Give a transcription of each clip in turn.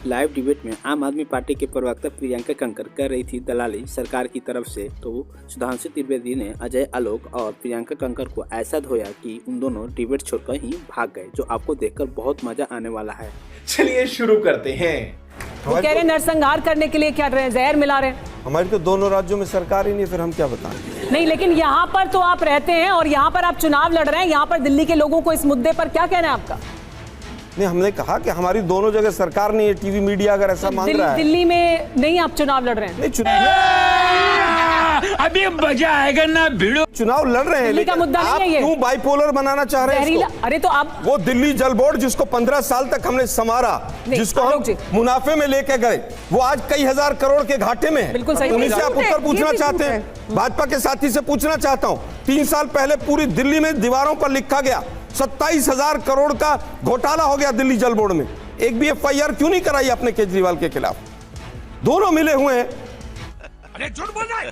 Live debate में आम आदमी पार्टी के प्रवक्ता प्रियंका कंकर कर रही थी दलाली सरकार की तरफ से, तो सुधांशु त्रिवेदी ने अजय आलोक और प्रियंका कंकर को ऐसा धोया कि उन दोनों डिबेट छोड़कर ही भाग गए, जो आपको देखकर बहुत मजा आने वाला है। चलिए शुरू करते हैं। वो कह रहे नरसंहार करने के लिए क्या कर रहे हैं, जहर मिला रहे हैं। हमारी तो दोनों राज्यों में सरकार ही नहीं, फिर हम क्या बताएं। नहीं, लेकिन यहाँ पर तो आप रहते हैं और यहाँ पर आप चुनाव लड़ रहे हैं। यहाँ पर दिल्ली के लोगों को इस मुद्दे पर क्या कहना है आपका? नहीं, हमने कहा कि हमारी दोनों जगह सरकार नहीं है। टीवी मीडिया अगर ऐसा मांग रहा है। दिल्ली में नहीं आप चुनाव लड़ रहे हैं? नहीं, चुनाव अभी मजा आएगा ना भिड़ो। चुनाव लड़ रहे हैं, दिल्ली का मुद्दा नहीं है ये। क्यों बाइपोलर बनाना चाह रहे हैं इसको? अरे तो आप वो दिल्ली जल बोर्ड जिसको 15 साल तक हमने संवारा, जिसको हम मुनाफे में लेके गए, वो आज कई हजार करोड़ के घाटे में है। बिल्कुल सही। उन्हीं से आप उत्तर पूछना चाहते हैं? भाजपा के साथी से पूछना चाहता हूँ। 3 साल पहले पूरी दिल्ली में दीवारों पर लिखा गया 27,000 करोड़ का घोटाला हो गया दिल्ली जल बोर्ड में। एक भी FIR क्यों नहीं कराई अपने केजरीवाल के खिलाफ? दोनों मिले हुए हैं। अरे झूठ बोल रहा है,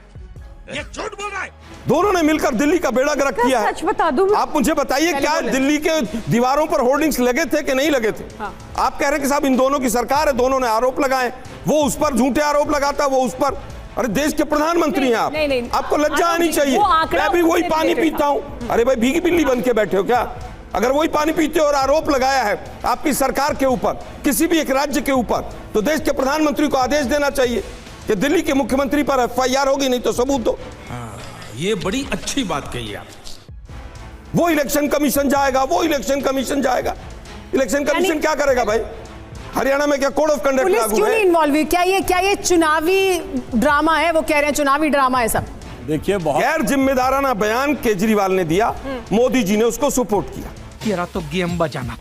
ये झूठ बोल रहा है। दोनों ने मिलकर दिल्ली का बेड़ा गर्क किया है। सच बता दूं, आप मुझे बताइए, क्या दिल्ली के दीवारों पर होर्डिंग्स लगे थे कि नहीं लगे थे? हाँ। आप कह रहे हैं कि साहब इन दोनों की सरकार है, दोनों ने आरोप लगाए, वो उस पर झूठे आरोप लगाता, वो उस पर। अरे देश के प्रधानमंत्री हैं आप, आपको लज्जा आनी चाहिए। मैं भी वही पानी पीता हूँ। अरे भाई, भीगी बिल्ली बन के बैठे हो क्या? अगर वही पानी पीते और आरोप लगाया है आपकी सरकार के ऊपर, किसी भी एक राज्य के ऊपर, तो देश के प्रधानमंत्री को आदेश देना चाहिए कि दिल्ली के मुख्यमंत्री पर FIR होगी, नहीं तो सबूत दो। ये बड़ी अच्छी बात कही आप। वो इलेक्शन कमीशन जाएगा, वो इलेक्शन कमीशन जाएगा। इलेक्शन कमीशन क्या करेगा भाई? हरियाणा में क्या कोड ऑफ कंडक्ट लागू है? क्यों नहीं इन्वॉल्व हुई? क्या ये चुनावी ड्रामा है? वो कह रहे हैं चुनावी ड्रामा है सब। देखिए, गैर जिम्मेदाराना बयान केजरीवाल ने दिया, मोदी जी ने उसको सपोर्ट किया। तेरा तो गेम बजाना।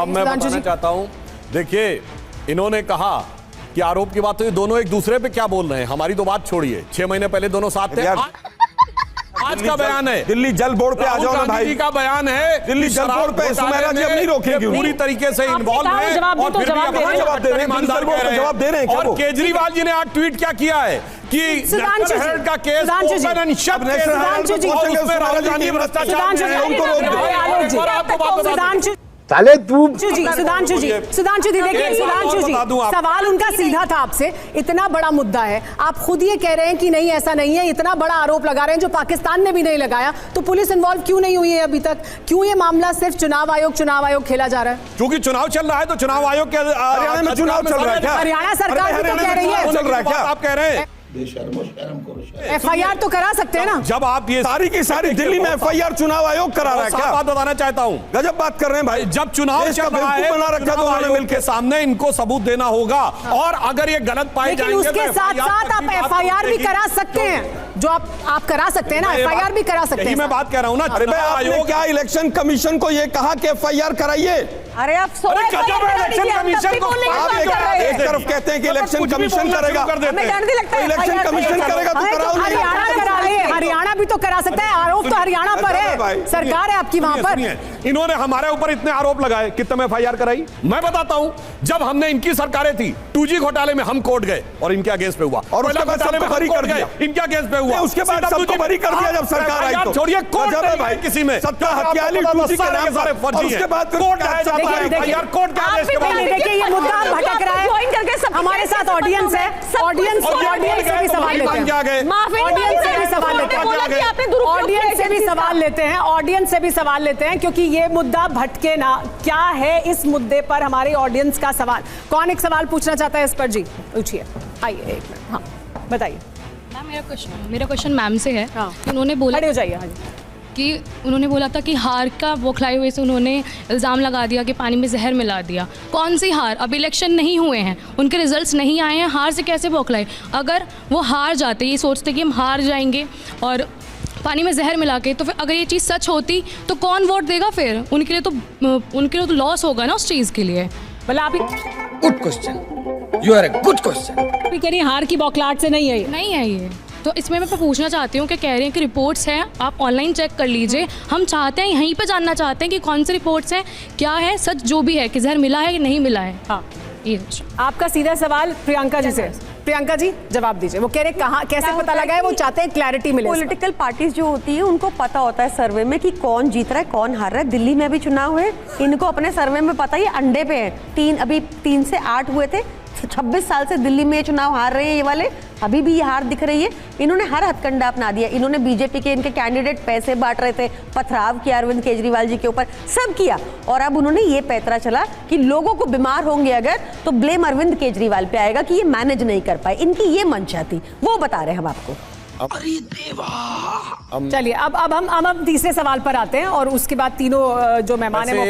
मैं बताना चाहता हूं, देखिए, इन्होंने कहा कि आरोप की बात, तो ये दोनों एक दूसरे पे क्या बोल रहे हैं? हमारी तो बात छोड़िए, 6 महीने पहले दोनों साथ थे। आज का बयान है, दिल्ली जल बोर्ड पे आ जाओ ना भाई। का बयान है, दिल्ली जल बोर्ड पे सुमेरा जी अब नहीं रोकेगी, पूरी तरीके से इन्वॉल्व है और फिर भी जवाब दे रहे हैं। और केजरीवाल जी ने आज ट्वीट क्या किया है कि सुधांशु का केस ओपन एंड शट है। साले तू सुधांशु जी देखिए, सुधांशु जी, सवाल उनका सीधा था आपसे। इतना बड़ा मुद्दा है, आप खुद ये कह रहे हैं कि नहीं ऐसा नहीं है, इतना बड़ा आरोप लगा रहे हैं जो पाकिस्तान ने भी नहीं लगाया, तो पुलिस इन्वॉल्व क्यों नहीं हुई है अभी तक? क्यों ये मामला सिर्फ चुनाव आयोग खेला जा रहा है? क्योंकि चुनाव चल रहा है, तो चुनाव आयोग के हरियाणा में चुनाव चल रहा है क्या? हरियाणा सरकार भी तो कह रही है चल रहा है क्या? आप कह रहे हैं FIR तो करा सकते हैं ना? जब आप ये सारी की सारी दिल्ली में FIR चुनाव आयोग करा रहा है क्या? बात बताना चाहता हूँ, गजब बात कर रहे हैं भाई। जब चुनाव चल रहा है, बना रखा तो उन्होंने मिलकर सामने इनको सबूत देना होगा। और अगर ये गलत पाए जाएंगे, लेकिन उसके साथ साथ आप FIR भी करा सकते हैं, जो आप करा सकते हैं ना, FIR भी करा सकते हैं। मैं बात कह रहा हूँ ना। अरे भाई, आपने क्या इलेक्शन कमीशन को ये कहा कि FIR कराइए? अरे आप इलेक्शन कमीशन को आप एक तरफ कहते हैं कि इलेक्शन कमीशन करेगा, इलेक्शन कमीशन करेगा तो कराओ। हरियाणा करा ले, हरियाणा भी तो करा सकता है। आरोप तो हरियाणा पर है, सरकार है आपकी वहां पर। इन्होंने हमारे ऊपर इतने आरोप लगाए, कितने में FIR कराई? मैं बताता हूं, जब हमने इनकी सरकारें थी, 2G घोटाले में हम कोर्ट गए और इनके अगेंस्ट पे हुआ, और उसके बाद सबको बरी कर दिया, इनके अगेंस्ट पे हुआ, उसके बाद सबको बरी कर दिया जब सरकार आई तो। छोड़िए, कोर्ट है भाई, किसी में सत्ता हत्याली 2G के नाम पर फर्जी है। उसके बाद कोर्ट है, FIR कोर्ट का आदेश के बाद। देखिए, ये मुद्दा भटक रहा है। हमारे साथ ऑडियंस है, ऑडियंस से भी सवाल लेते हैं, ऑडियंस से भी सवाल लेते हैं, ऑडियंस से भी सवाल लेते हैं, ऑडियंस से भी सवाल लेते हैं, क्योंकि ये मुद्दा भटके ना। क्या है इस मुद्दे पर हमारे ऑडियंस का सवाल? कौन एक सवाल पूछना चाहता है इस पर? जी पूछिए, आइए एक मिनट। हाँ बताइए मैम, मेरा क्वेश्चन मैम से है। हाँ। उन्होंने बोला, खड़े हो जाइए। हाँ कि उन्होंने बोला था कि हार का बौखलाए हुए से उन्होंने इल्ज़ाम लगा दिया कि पानी में जहर मिला दिया। कौन सी हार? अब इलेक्शन नहीं हुए हैं, उनके रिजल्ट्स नहीं आए हैं, हार से कैसे बौखलाए? अगर वो हार जाते, ये सोचते कि हम हार जाएंगे और पानी में जहर मिला के, तो फिर अगर ये चीज़ सच होती तो कौन वोट देगा फिर? उनके लिए तो लॉस होगा ना उस चीज़ के लिए। भला आप good question, you are a good question. कह रही हार की बौखलाहट से नहीं है ये? नहीं है ये। तो इसमें मैं पूछना चाहती हूँ कि कह रहे हैं कि रिपोर्ट्स हैं, आप ऑनलाइन चेक कर लीजिए। हम चाहते हैं, यहीं पे जानना चाहते हैं कि कौन सी रिपोर्ट्स हैं, क्या है सच जो भी है, कि जहर मिला है कि नहीं मिला है। हाँ, ये आपका सीधा सवाल प्रियंका जी से। प्रियंका जी जवाब दीजिए, वो कह रहे कहाँ कैसे पता लगा है, वो चाहते हैं क्लैरिटी मिले। पॉलिटिकल पार्टीज जो होती है उनको पता होता है सर्वे में कि कौन जीत रहा है कौन हार रहा है। दिल्ली में अभी चुनाव हुए, इनको अपने सर्वे में पता ही अंडे पे है। अभी 3 से 8 हुए थे, 26 साल से दिल्ली में ये चुनाव हार रहे हैं ये वाले, अभी भी ये हार दिख रही है। इन्होंने हर हथकंडा अपना दिया। इन्होंने बीजेपी के इनके कैंडिडेट पैसे बांट रहे थे, पथराव किया अरविंद केजरीवाल जी के ऊपर, सब किया। और अब उन्होंने ये पैतरा चला कि लोगों को बीमार होंगे अगर तो ब्लेम अरविंद केजरीवाल पे आएगा कि ये मैनेज नहीं कर पाए। इनकी ये मंशा थी, वो बता रहे हैं हम आपको। चलिए अब हम तीसरे सवाल पर आते हैं और उसके बाद तीनों जो मेहमान हैं वो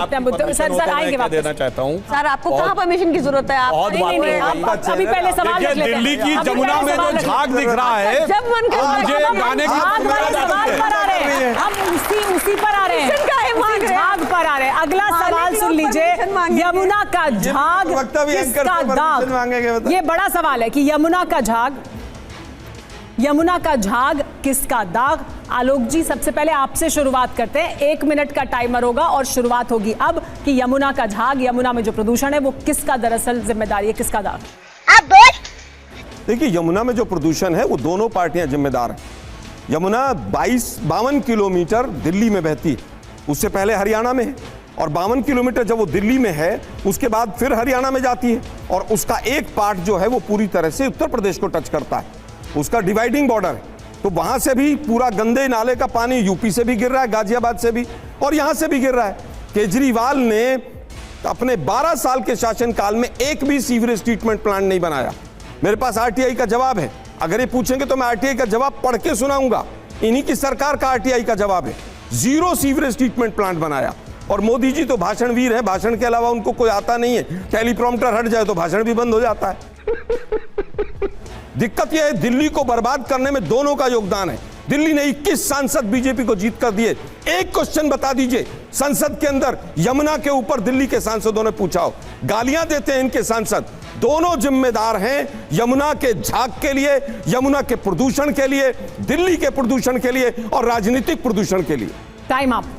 अपने मुद्दे सर आएंगे वापस। देना चाहता हूं सर आपको कहाँ परमिशन की जरूरत है? आप अभी पहले सवाल रख लेते हैं। दिल्ली की जमुना में जो झाग दिख रहा है, जब मन कर मुझे गाने की सवाल पर आ रहे हैं, हम उसी पर आ रहे हैं, झाग पर आ रहे हैं। अगला सवाल सुन लीजिए, यमुना का झाग किसका दाग? ये बड़ा सवाल है कि यमुना का झाग किसका दाग? आलोक जी सबसे पहले आपसे शुरुआत करते हैं। 1 मिनट का टाइमर होगा और शुरुआत होगी अब कि यमुना का झाग, यमुना में जो प्रदूषण है वो किसका दरअसल जिम्मेदारी है, किसका दाग? देखिए, यमुना में जो प्रदूषण है वो दोनों पार्टियां जिम्मेदार हैं। यमुना 52 किलोमीटर दिल्ली में बहती है, उससे पहले हरियाणा में है, और 52 किलोमीटर जब वो दिल्ली में है उसके बाद फिर हरियाणा में जाती है, और उसका एक पार्ट जो है वो पूरी तरह से उत्तर प्रदेश को टच करता है, उसका डिवाइडिंग बॉर्डर है। तो वहां से भी पूरा गंदे नाले का पानी यूपी से भी गिर रहा है, गाजियाबाद से भी, और यहां से भी गिर रहा है। केजरीवाल ने अपने 12 साल के शासनकाल में एक भी सीवरेज ट्रीटमेंट प्लांट नहीं बनाया। मेरे पास आरटीआई का जवाब है, अगर ये पूछेंगे तो मैं आरटीआई का जवाब पढ़ के सुनाऊंगा। इन्हीं की सरकार का आरटीआई का जवाब है, 0 सीवरेज ट्रीटमेंट प्लांट बनाया। और मोदी जी तो भाषणवीर है, भाषण के अलावा उनको कोई आता नहीं है। टेलीप्रॉम्प्टर हट जाए तो भाषण भी बंद हो जाता है। दिक्कत यह है, दिल्ली को बर्बाद करने में दोनों का योगदान है। दिल्ली ने 21 सांसद बीजेपी को जीत कर दिए। एक क्वेश्चन बता दीजिए, संसद के अंदर यमुना के ऊपर दिल्ली के सांसदों ने पूछा हो। गालियां देते हैं इनके सांसद। दोनों जिम्मेदार हैं यमुना के झाग के लिए, यमुना के प्रदूषण के लिए, दिल्ली के प्रदूषण के लिए और राजनीतिक प्रदूषण के लिए। Time up.